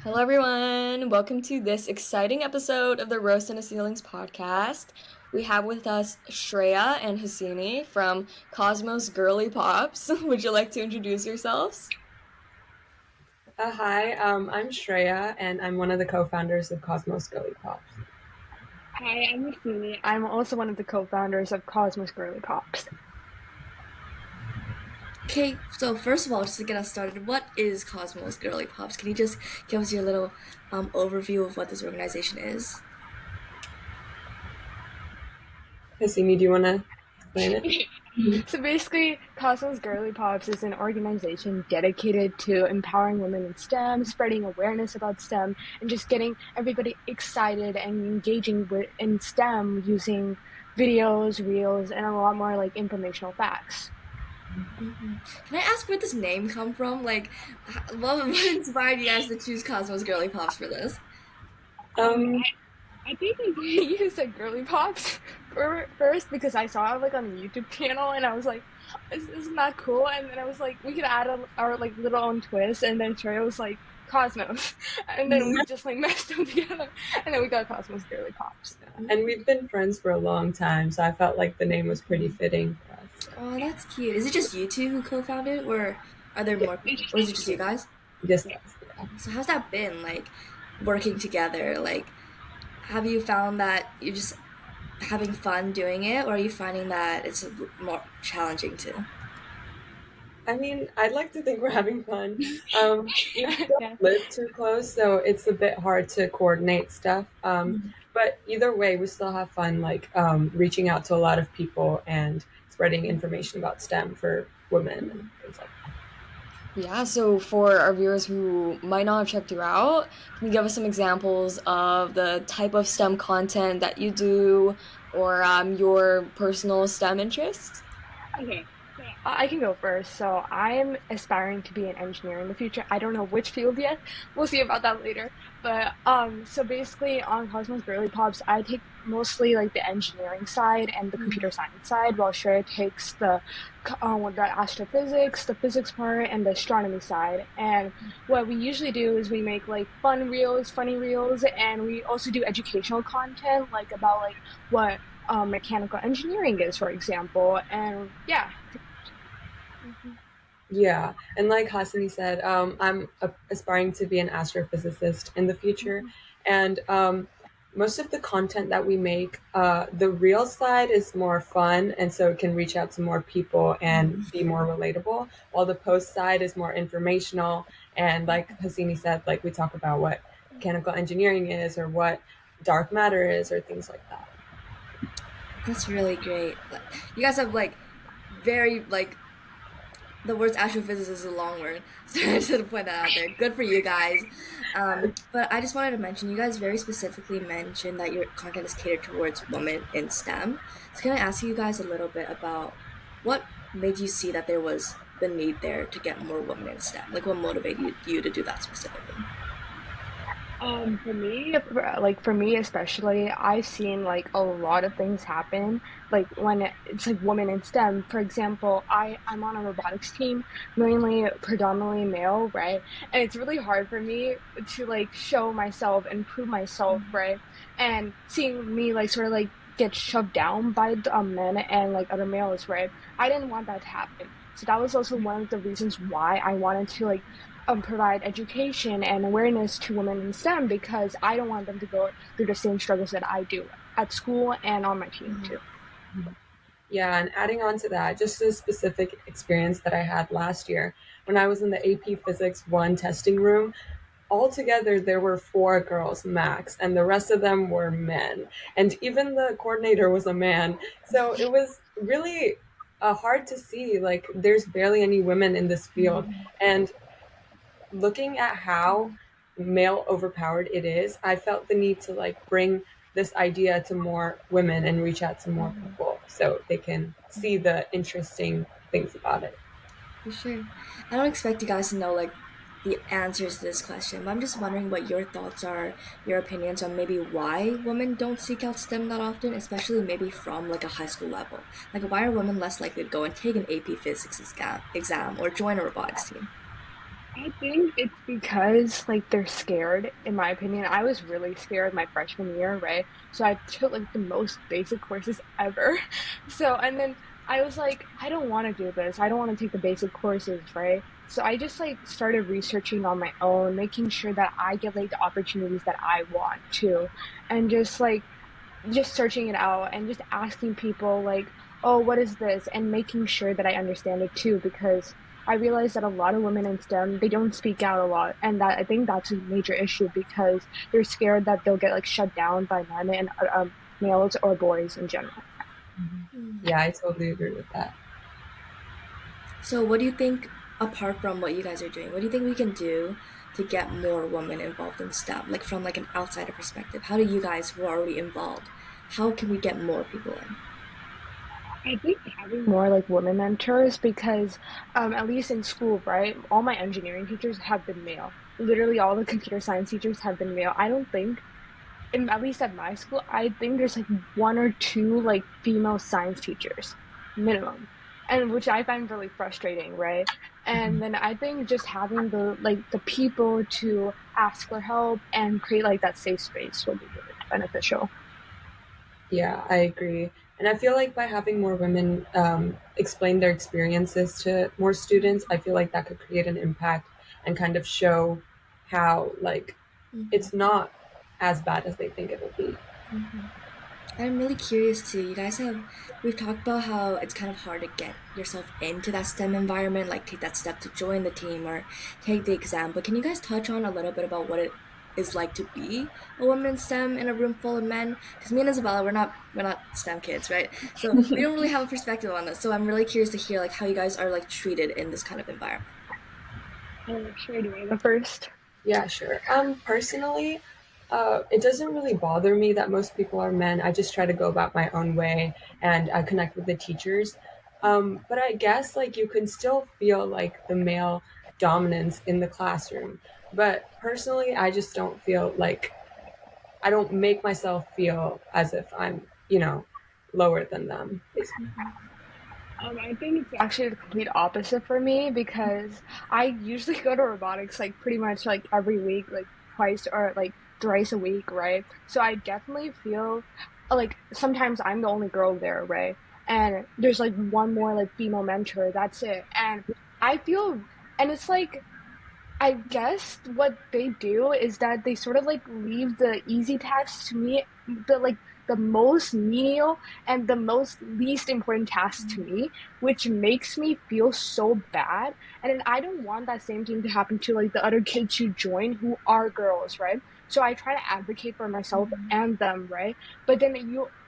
Hello, everyone. Welcome to this exciting episode of the Roast and the Ceilings podcast. We have with us Shreya and Hasini from Cosmos Girliepops. Would you like to introduce yourselves? Hi, I'm Shreya, and I'm one of the co-founders of Cosmos Girliepops. Hi, I'm Hasini. I'm also one of the co-founders of Cosmos Girliepops. Okay, so first of all, just to get us started, what is Cosmos Girliepops? Can you just give us your little overview of what this organization is? Hasini, do you want to explain it? So basically, Cosmos Girliepops is an organization dedicated to empowering women in STEM, spreading awareness about STEM, and just getting everybody excited and engaging in STEM using videos, reels, and a lot more like informational facts. Can I ask where this name come from? Like, what inspired you guys to choose Cosmos Girliepops for this? Um, I think we used like girly pops first because I saw it like on the YouTube channel and I was like, isn't that cool? And then I was like, we could add our like little own twist. And then Trey was like, Cosmos. And then we just like meshed them together. And then we got Cosmos Girly Pops. and we've been friends for a long time, so I felt like the name was pretty fitting for us. Oh, that's cute. Is it just you two who co-founded, or are there more people? Or is it just you guys? Just us, yeah. So how's that been, like, working together? Like, have you found that you're just having fun doing it, or are you finding that it's more challenging too? I mean, I'd like to think we're having fun. We Yeah. don't live too close, so it's a bit hard to coordinate stuff. But either way, we still have fun, like reaching out to a lot of people and spreading information about STEM for women and things like that. Yeah, so for our viewers who might not have checked you out, can you give us some examples of the type of STEM content that you do or your personal STEM interests? Okay. So I can go first. So I'm aspiring to be an engineer in the future. I don't know which field yet. We'll see about that later. But so basically on Cosmos Girly Pops, I take mostly like the engineering side and the computer science side, while Shreya takes the astrophysics, the physics part, and the astronomy side. And what we usually do is we make like fun reels, funny reels, and we also do educational content, like about like what mechanical engineering is, for example. And yeah. Yeah, and like Hasani said, I'm aspiring to be an astrophysicist in the future, and most of the content that we make, the real side is more fun, and so it can reach out to more people and be more relatable, while the post side is more informational, and like Hasini said, like we talk about what mechanical engineering is, or what dark matter is, or things like that. That's really great. You guys have like very like the word astrophysicist is a long word, so I should point that out there. Good for you guys. But I just wanted to mention, you guys very specifically mentioned that your content is catered towards women in STEM. So can I ask you guys a little bit about what made you see that there was the need there to get more women in STEM? Like, what motivated you to do that specifically? For me especially, I've seen like a lot of things happen. Like when it's like women in STEM, for example, I'm on a robotics team, mainly predominantly male, right? And it's really hard for me to like show myself and prove myself, right? And seeing me like sort of like get shoved down by men and like other males, right? I didn't want that to happen. So that was also one of the reasons why I wanted to like provide education and awareness to women in STEM, because I don't want them to go through the same struggles that I do at school and on my team too. Yeah, and adding on to that, just a specific experience that I had last year when I was in the AP Physics 1 testing room. Altogether, there were four girls max, and the rest of them were men. And even the coordinator was a man. So it was really hard to see, like, there's barely any women in this field. And looking at how male overpowered it is, I felt the need to like bring this idea to more women and reach out to more people so they can see the interesting things about it. For sure. I don't expect you guys to know like the answers to this question, but I'm just wondering what your thoughts are, your opinions on maybe why women don't seek out STEM that often, especially maybe from like a high school level. Like, why are women less likely to go and take an AP physics exam or join a robotics team? I think it's because like they're scared, in my opinion. I was really scared my freshman year, right? So I took like the most basic courses ever. So and then I was like, I don't want to do this. I don't want to take the basic courses, right? So I just like started researching on my own, making sure that I get like the opportunities that I want to, and just searching it out and just asking people like, oh, what is this, and making sure that I understand it too, because I realize that a lot of women in STEM, they don't speak out a lot, and that I think that's a major issue because they're scared that they'll get like shut down by men and males or boys in general. Yeah, I totally agree with that. So, what do you think, apart from what you guys are doing, what do you think we can do to get more women involved in STEM? Like from like an outsider perspective, how do you guys who are already involved, how can we get more people in? I think having more like women mentors because at least in school, right? All my engineering teachers have been male. Literally all the computer science teachers have been male. I don't think at least at my school, I think there's like one or two like female science teachers minimum, and which I find really frustrating, right? And then I think just having the people to ask for help and create like that safe space will be really beneficial. Yeah, I agree. And I feel like by having more women explain their experiences to more students, I feel like that could create an impact and kind of show how, like, Mm-hmm. it's not as bad as they think it will be. Mm-hmm. I'm really curious too. We've talked about how it's kind of hard to get yourself into that STEM environment, like take that step to join the team or take the exam. But can you guys touch on a little bit about what it is like to be a woman in STEM in a room full of men? Because me and Isabella, we're not STEM kids, right? So we don't really have a perspective on this. So I'm really curious to hear like how you guys are like treated in this kind of environment. Should I do it the first? Yeah, sure. Personally, it doesn't really bother me that most people are men. I just try to go about my own way and connect with the teachers. But I guess like you can still feel like the male dominance in the classroom. But personally, I just don't feel like I don't make myself feel as if I'm, lower than them, basically. I think it's actually the complete opposite for me because I usually go to robotics like pretty much like every week, like twice or like thrice a week, right? So I definitely feel like sometimes I'm the only girl there, right? And there's like one more like female mentor, that's it. And I feel, and it's like I guess what they do is that they sort of like leave the easy tasks to me, the most menial and the most least important tasks to me, which makes me feel so bad. And then I don't want that same thing to happen to like the other kids who join who are girls, right? So I try to advocate for myself and them, right? But then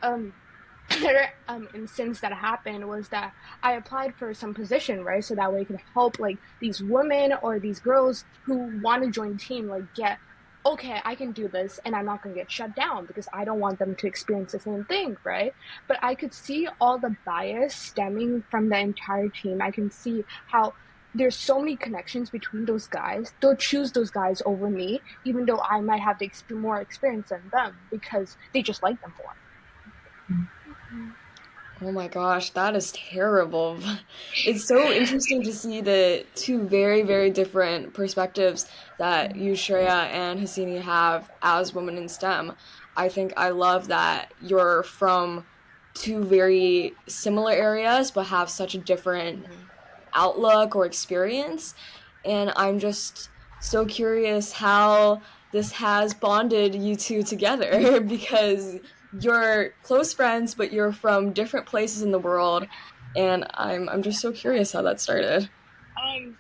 another instance that happened was that I applied for some position, right? So that way I could help like these women or these girls who want to join the team, like get, okay, I can do this and I'm not going to get shut down because I don't want them to experience the same thing, right? But I could see all the bias stemming from the entire team. I can see how there's so many connections between those guys. They'll choose those guys over me, even though I might have the more experience than them because they just like them more. Oh my gosh, that is terrible. It's so interesting to see the two very, very different perspectives that you, Shreya, and Hasini have as women in STEM. I think I love that you're from two very similar areas but have such a different outlook or experience. And I'm just so curious how this has bonded you two together because you're close friends, but you're from different places in the world. And I'm just so curious how that started.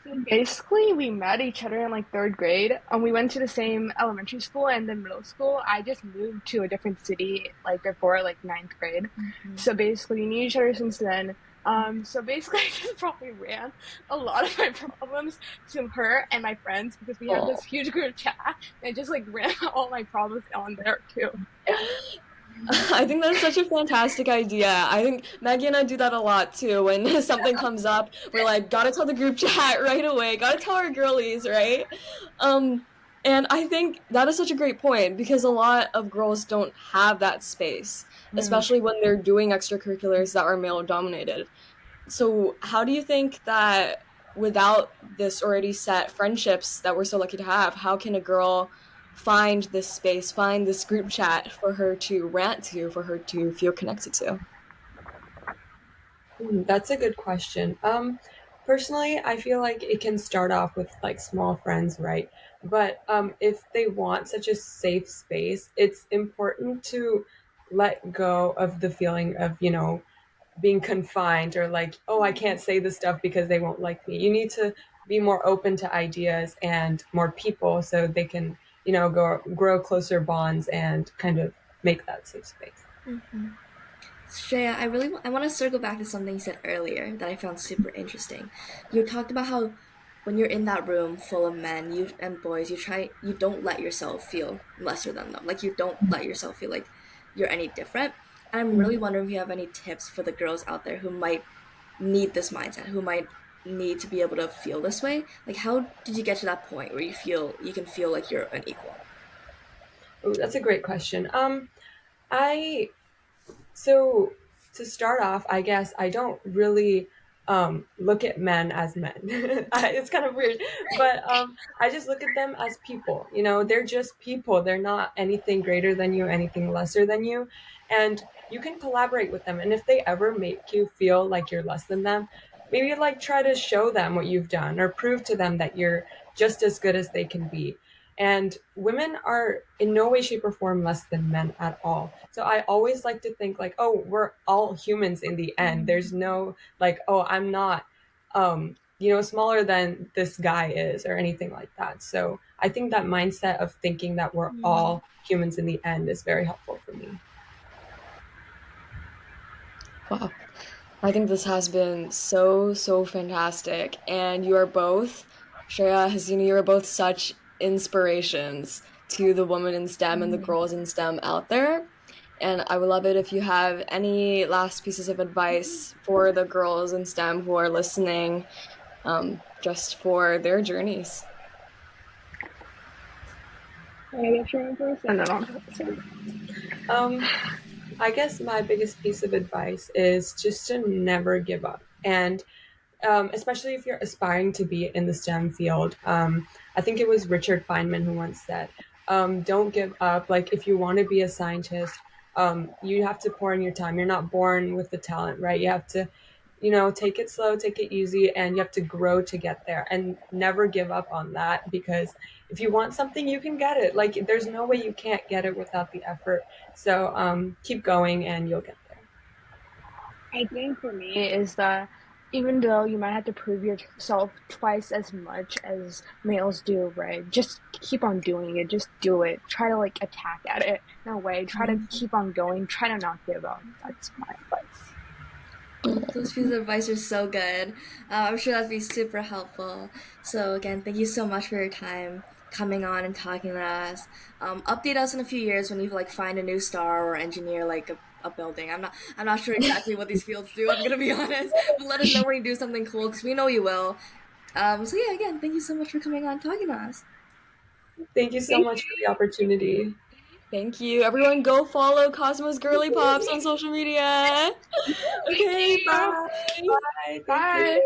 So basically, we met each other in like third grade, and we went to the same elementary school and then middle school. I just moved to a different city like before like ninth grade, so basically we knew each other since then. So basically, I just probably ran a lot of my problems to her and my friends because we have this Oh. huge group chat. And I just like ran all my problems on there too. Yeah. I think that's such a fantastic idea. I think Maggie and I do that a lot too. When something comes up, we're like, gotta tell the group chat right away, gotta tell our girlies, right? Um, and I think that is such a great point because a lot of girls don't have that space, Yeah. especially when they're doing extracurriculars that are male dominated. So, how do you think that? without this already set friendships that we're so lucky to have, how can a girl find this space, find this group chat for her to rant to, for her to feel connected to? That's a good question. Personally, I feel like it can start off with like small friends, right? But if they want such a safe space, it's important to let go of the feeling of, being confined or like, oh, I can't say this stuff because they won't like me. You need to be more open to ideas and more people so they can, grow closer bonds and kind of make that safe space. Mm-hmm. Shreya, I want to circle back to something you said earlier that I found super interesting. You talked about how when you're in that room full of men, you and boys, you don't let yourself feel lesser than them. Like you don't let yourself feel like you're any different. And I'm really wondering if you have any tips for the girls out there who might need this mindset, who might need to be able to feel this way. Like how did you get to that point where you can feel like you're an equal? Ooh, that's a great question. I So to start off, I guess I don't really look at men as men. It's kind of weird, but I just look at them as people. They're just people. They're not anything greater than you, anything lesser than you, and you can collaborate with them. And if they ever make you feel like you're less than them, maybe like try to show them what you've done or prove to them that you're just as good as they can be. And women are in no way, shape, or form less than men at all. So I always like to think like, oh, we're all humans in the end. There's no like, oh, I'm not, smaller than this guy is or anything like that. So I think that mindset of thinking that we're all humans in the end is very helpful for me. Wow. I think this has been so, so fantastic. And you are both, Shreya, Hasini, you are both such inspirations to the women in STEM and the girls in STEM out there. And I would love it if you have any last pieces of advice for the girls in STEM who are listening, just for their journeys. Can I get your first? And then I'll Um, I guess my biggest piece of advice is just to never give up. And especially if you're aspiring to be in the STEM field. I think it was Richard Feynman who once said, don't give up. Like, if you want to be a scientist, you have to pour in your time. You're not born with the talent, right? You have to, take it slow, take it easy, and you have to grow to get there and never give up on that because if you want something, you can get it. Like, there's no way you can't get it without the effort. So keep going and you'll get there. I think for me is that even though you might have to prove yourself twice as much as males do, right? Just keep on doing it. Just do it. Try to like attack at it in a way. Try to keep on going. Try to not give up. That's my advice. Those pieces of advice are so good. I'm sure that'd be super helpful. So again, thank you so much for your time coming on and talking to us. Update us in a few years when you like find a new star or engineer like a building. I'm not sure exactly what these fields do. I'm gonna be honest, but let us know when you do something cool because we know you will. So yeah, again, thank you so much for coming on and talking to us. Thank you so much for the opportunity. Thank you. Everyone go follow Cosmos Girliepops on social media. Okay, bye. Bye. Thank you. Bye.